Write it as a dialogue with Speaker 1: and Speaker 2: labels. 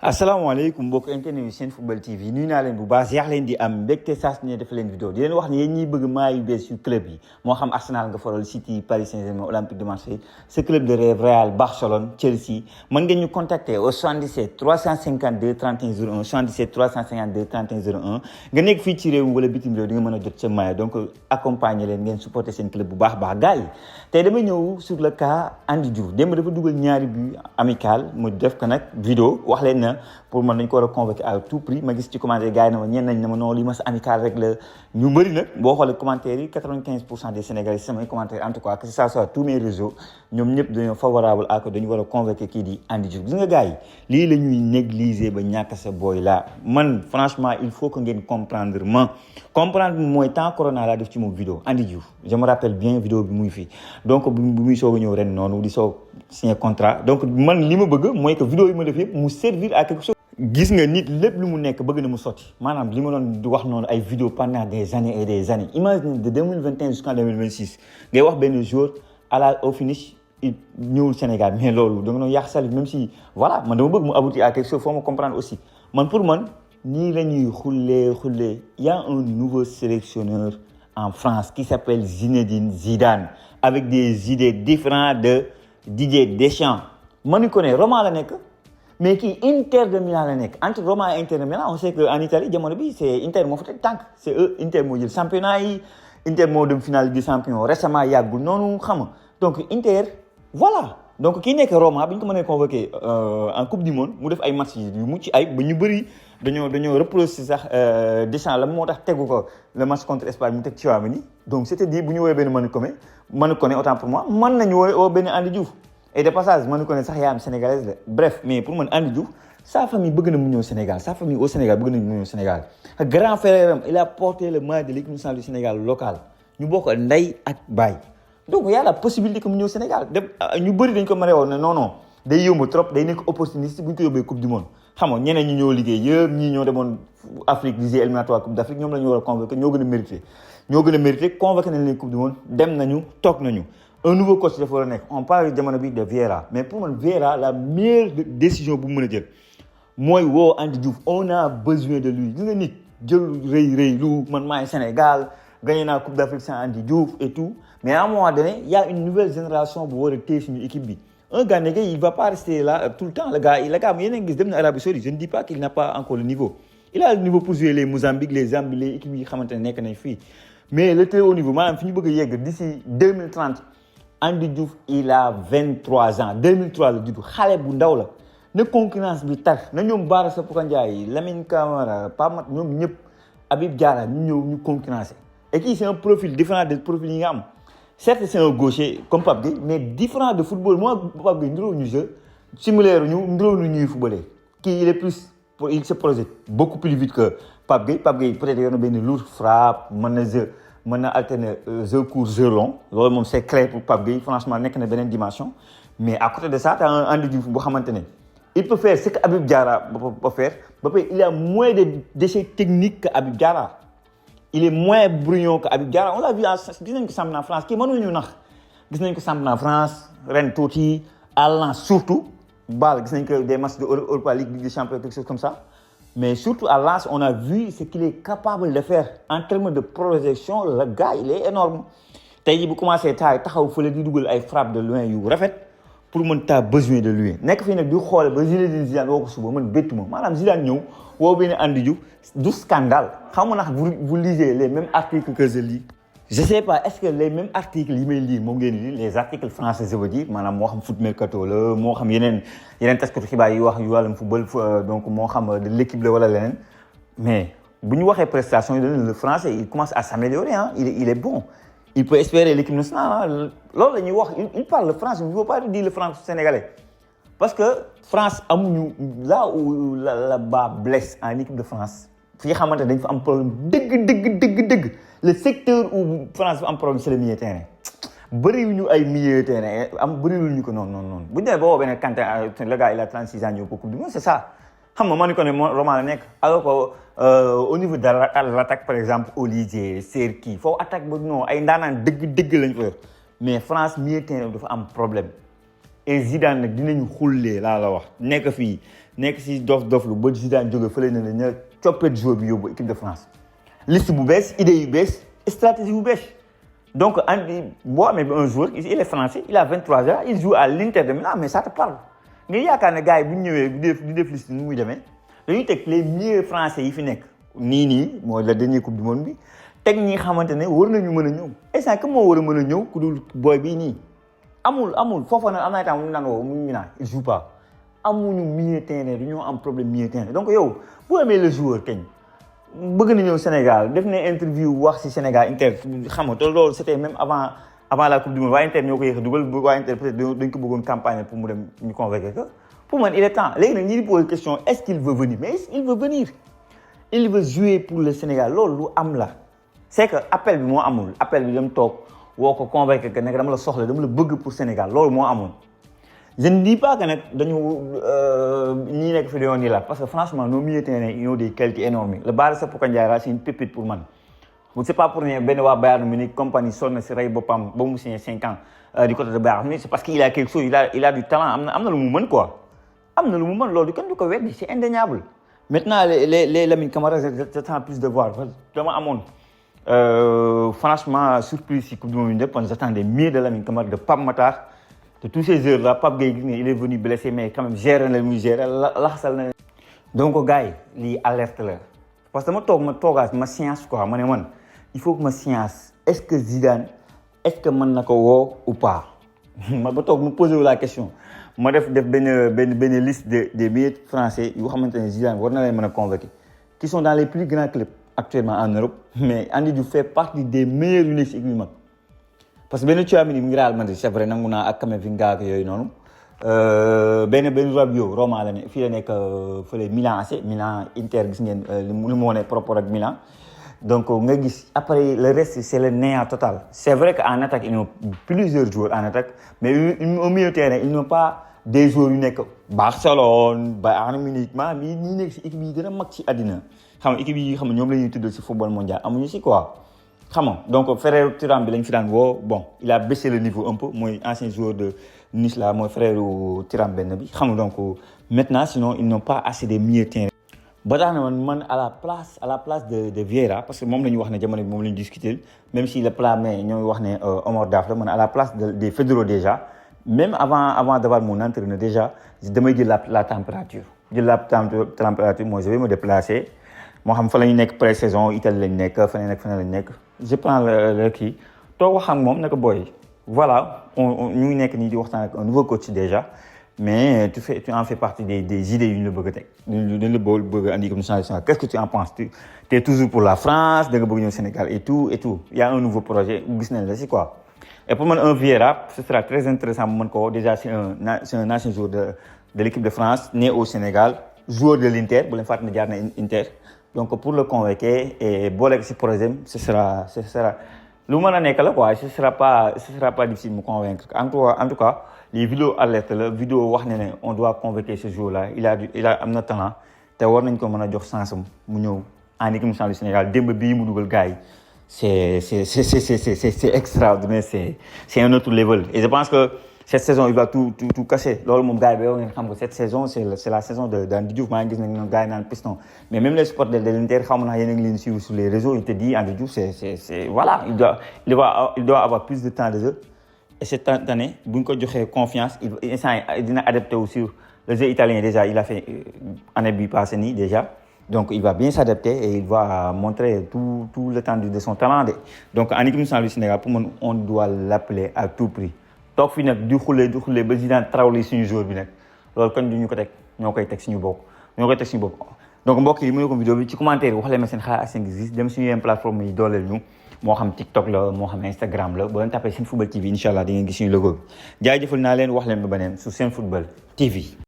Speaker 1: asalaamaaleykum mbokk internet yi Senfootball TV nuyu naa leen bu baax yaax leen di am mbégte saa su ne def leen vidéo di leen wax ne yéen ñiy bëgg maa yu bees yu club yi moo xam Arsenal nga faral City Paris Saint-Germain Olympique de Marseille ce club de rêve Real Barcelone Chelsea mën ngeen ñu contacter au 77 352 31 01 77 352 31 01 nga nekk fii ci réew wala bitim réew di nga mën a jot sa maillot donc accompagner leen ngeen supporter seen club bu baax gars yi tey dama ñëw sur le cas Andy Diouf démb dafa dugal ñaari but amical mu def ko nag vidéo wax leen na pour man dañ ko war a convoquer à tout prix ma gis ci commentaire gars yi na ma ñeen nañ ne ma non li ma sa amical rek la ñu bëri nag boo xoolee commentaires yi 95% des Sénégalais samay commentaires en tout cas que ça soit tous mes réseaux ñoom ñëpp dañoo favorable à que dañu war a convoquer kii di Andy Diouf gis nga gars yi lii la ñuy négliger ba ñàkk sa booy la man franchement il faut que ngeen comprendre mooy temps corona laa def ci moom vidéo Andy Diouf je me rappelle bien vidéo bi muy fii donc bu muy soog a ñëw ren noonu di soog signer contrat donc man li ma bëgg mooy que vidéo yi ma def yëpp mu servir à quelque chose. gis nga nit lépp lu mu nekk bëgg na mu sotti maanaam li ma doon di wax noonu ay vidéo pendant des années et des années imagine de 2021 jusqu'en 2026 ngay wax benn jour au finish il ñëwul Sénégal mais loolu da nga doon yàq sali même si voilà man dama bëgg mu aboutir à quelque chose faut ma comprendre aussi man pour man nii la ñuy xullee il y a un nouveau sélectionneur en France qui s'appelle Zinedine Zidane avec des idées différentes de Didier Deschamps man ko ne Roma la nekk mais kii Inter de Milan la nekk entre Roma et Inter de Milan on sait que en Italie jamono bi c'est Inter moo fa teg tànk c'est eux Inter moo jël championnat yi Inter moo dem finale Ligue des Champions récemment yàggul noonu xam nga donc Inter voilà donc kii nekk Roma bi ñu ko mënee convoqué en coupe du monde mu def ay match yu mucc ay ba ñu bëri dañoo reproché sax Deschamps la moo tax tegu ko le match contre Espagne mu teg Tchouaméni donc c'était dit bu ñu woowee benn Manu Koné autant pour moi mën nañu woo benn Andy Diouf et de passage Manu Koné sax yaa am sénégalaise la bref mais pour man Andy Diouf sa famille bëgg na mu ñëw Sénégal sa famille au Sénégal bëgg nañu mu ñëw Sénégal ak grand frère am il a porté le maillot de l'équipe nationale du Sénégal local ñu bokk ndey ak baay donc y a la possibilité que mu ñëw Sénégal dem ñu bëri dañ ko mën a woon ne non day yomb trop day nekk opportuniste bu ñu ko yóbbee coupe du monde xam nga ñeneen ñi ñoo liggéey yëpp ñii ñoo demoon Afrique di éliminatoire coupe d'Afrique ñoom la ñu war a convoquer ñoo gën a mérité convoqué nañ leen coupe du monde dem nañu toog nañu un nouveau coach dafa war a nekk on parle jamono bi de Vieira mais pour man Vieira la meilleure décision bu mu mën a jël mooy woo Andy Diouf on a besoin de lui gis nga nit jël rëy lu man maay Sénégal gagné naa coupe d'Afrique sans Andy Diouf et tout mais à un moment donné il y a une nouvelle génération bu war a téye suñu équipe bi un gars négé il va pas rester là tout le temps le gars yéen a ngi gis dem na Arabie Saoudite je ne dis pas qu'il n'a pas encore le niveau il a le niveau pour jouer les Mozambique les Zambie les équipes yi xamante ne nekk nañ fii mais le très haut niveau maanaam fi ñu bëgg a yegg d'ici 2030 Andy Diouf il a 23 ans 2003 la judd xale bu ndaw la na concurrence bi tar na ñoom Bara Sapoko Ndiaye Lamine Camara Pape ñoom ñëpp Habib Diarra ñu ñëw ñu concurrencer et kii c'est un profil différent des profils yi nga am certes c'est un gaucher comme Pape Gueye mais différent de football moi Pape Gueye ndiroo ñu jeu similaire ñu ndiroo ñu ñuy footballer kii il se projette beaucoup plus vite que Pape Gueye peut-être yor na benn lourd frappe mën na alterner jeu court jeu long loolu moom c'est clair pour Pape Gueye franchement nekk na beneen dimension mais à côté de ça t'as un Andy Diouf boo xamante ne il peut faire ce que Habib Diarra peut faire ba pare il a moins de déchets techniques que Habib Diarra il est moins brouillon que Habib Diarra on l'a vu gis nañ ko championnat France kii mënuñu nax gis nañ ko championnat France ren tuuti à Lens surtout Bâle gis nañ ko des matchs de Europa League des Champions quelque chose comme ça mais surtout à Lens on a vu ce qu'il est capable de faire en termes de projection le gars il est énorme tey jii bu commencé taxaw fële di dugal ay frappe de loin yu rafet pour mën t'as besoin de lui nekk fii nag di xoole ba Zinedine Zidane woo ko suba man béttu ma maanaam Zidane ñëw woo benn Andy Diouf du scandale xam nga nag vous lisez les mêmes articles que je lis je sais pas est-ce que les mêmes articles yi may lire moom ngeen lire les articles français je veux dire maanaam moo xam foot mercato la moo xam yeneen taskatu xibaar yi wax yu wàllum football donc moo xam de l'équipe la wala leneen mais bu ñu waxee prestation yi le français il commence à s'améliorer hein il est bon il peut espérer l'équipe nationale loolu la ñuy wax il parle le français il ne faut pas dire le français sénégalais parce que France amuñu là où la bas blesse en équipe de France fi nga xamante dañ fa am problème dëgg le secteur où France fa am problème c'est le milieu terrain bëriwuñu ay milieu terrain bëriwuñu ko noonu bu ñu demee ba woo benn Kanté le gars il a 36 ans ñëw pour coupe du monde c'est ça xam nga Manu Koné Roma la nekk alors que au niveau de l'attaque par exemple Olise Cherki foofu attaque ba non ay ndaanaan dëgg lañ fa yor mais France milieu terrain dafa am problème et Zidane nag dinañu xullee laa la wax nekk fii nekk si dof-doflu ba Zidane jóge fële na la ña coppet joueur bi yóbbu équipe de France liste bu bees idée yu bees stratégie bu bees donc boo amee un joueur il est français il a 23 ans il joue à l'Inter de Milan mais ça te parle nga yaakaar ne gars yi bu ñu ñëwee di def liste nu muy demee dañuy teg les meilleurs français yi fi nekk nii mooy la dernière coupe du monde bi teg ñi xamante ne war nañu mën a ñëw instant que moo war a mën a ñëw ku dul booy bii nii amul foofa nag am na temps mu naan woo mu Milan il joue pas amuñu milieu terrain du ñoo am problème milieu terrain donc yow bu amee le joueur kañ bëgg na ñëw Sénégal def na interview wax ci Sénégal Inter xam nga te loolu c'était même avant la coupe du monde waa Inter ñoo ko yéex a dugal waa Inter peut-être dañ ko bëggoon campagne pour mu dem ñu convaincre que pour man il est temps léegi nag ñi di poser question est-ce qu'il veut venir mais il veut venir il veut jouer pour le Sénégal loolu lu am la c'est que appel bi moo amul appel bi dem toog woo ko convaincre que nag dama la soxla dama la bëgg pour Sénégal loolu moo amul je ne dis pas que nag dañu ñii nekk fi dañoo nii la parce que franchement nos milieux terrain ils ont des qualités énormes le Bara Sapoko Ndiaye là c'est une pépite pour man c'est pas pour rien benn waa Bayern Munich compagnie sonn na si rey boppam ba mu signé 5 ans du côté de Bayern Munich c'est parce qu'il a quelque chose il a du talent am na lu mu mën quoi am na lu mu mën loolu kenn du ko weddi c'est indéniable maintenant les Lamine Camara j'attends plus de voir dama amoon franchement surprise si coupe du monde bi j'attendais mieux de Lamine Camara de Pape Matar de tous ces heures là Pape Gueye il est venu blessé mais quand même gérer na muy gérer laxasal na donc gars yi lii alerte la parce que ma toogaat ma science quoi ma ne man il faut que ma science est-ce que Zidane est-ce que mën na ko woo ou pas ma ba toog ma posé wu la question ma def benn liste des meilleurs français yoo xamante ne Zidane war na leen mën a convoquer qui sont dans les plus grands clubs actuellement en Europe mais Andy Diouf fait partie des meilleurs yu nekk si équipe yu mag parce que benn Tchouaméni mu ngi Real Madrid c'est vrai nangu naa ak Camavinga ak yooyu noonu benn Rabiot Roma la ne fii la nekk fële Milan AC Milan Inter gis ngeen li mu wane propre ak Milan donc nga gis après le reste c'est le néant total c'est vrai qu'en attaque ils ont plusieurs joueurs en attaque mais au milieu de terrain ils n'ont pas des joueurs yu nekk Barcelone Bayern Munich maa ñi nekk si équipe yi gën a mag ci àddina xam nga équipe yi xam nga ñoom la ñuy tuddal si football mondial amuñu si quoi xam nga donc frère Thuram bi lañ fi daan woo bon il a baissé le niveau un peu mooy ancien joueur de Nice là mooy frère Thuram benn bi xam nga donc maintenant sinon ils n'ont pas assez de milieu de terrain ba tax na man à la place de Vieira parce que moom la ñu wax ne jamono bi moom la ñu discuter même si le plan mais ñooy wax ne Omar Daf la man à la place des fédéraux déjà même avant d'avoir mon entraîneur déjà damay jël la température moi je vais me déplacer moo xam fa la ñu nekk pré-saison Italie lañ nekk feneen lañ nekk je prends le kii toog wax ak moom ne ko booy voilà ñu ngi nekk nii di waxtaan ak un nouveau coach déjà mais tu en fais partie des idées yu ñu la bëgg a teg dañ la bëgg a andi comme ça qu'est-ce que tu en penses tu es toujours pour la France da nga bëgg ñëw Sénégal et tout il y a un nouveau projet gis nañ la si quoi et pour man un Vieira ce sera très intéressant mu mën ko déjà c'est un ancien joueur de l'équipe de France né au Sénégal joueur de l'Inter bu leen fàttali ne jaar na Inter donc pour le convoquer et boole si projet ce sera lu mën a nekk la quoi ce sera pas difficile mu convaincre en tout cas les vidéos alerte la vidéo wax ne on doit convoquer ce jour là il a am na talent te war nañ ko mën a jox chance am mu ñëw en équipe nationale du Sénégal démb bii mu dugal gars yi c'est extraordinaire c'est un autre level et je pense que cette saison il va tout casser loolu moom gars yi ba yow ngeen xam que cette saison c'est la saison d'Andy Diouf maa ngi gis nag gars yi naan piston mais même les supporters de l'Inter xam naa yéen a ngi leen suivre sur les réseaux ils te disent Andy Diouf c'est voilà il doit avoir plus de temps de jeu et cette année bu ñu ko joxee confiance il dina adapté wu sur le jeu italien déjà il a fait année bi passée nii déjà donc il va bien s'adapter et il va montrer tout l'étendue de son talent donc en équipe nationale du Sénégal pour moi on doit l'appeler à tout prix toog fi nag di xulee ba Zidane trawli suñu jour bi nag loolu kon du ñu ko teg ñoo koy teg suñu bopp donc mbokk yi mu ne ko vidéo bi ci commentaire wax leen ma seen xalaat ak seen gis dem suñu yeneen plateforme yi dooleel ñu moo xam TikTok la moo xam Instagram la boo leen tapé Senfootball TV incha allah di ngeen gis suñu logo bi jaajëfal naa leen wax leen ba beneen su Senfootball TV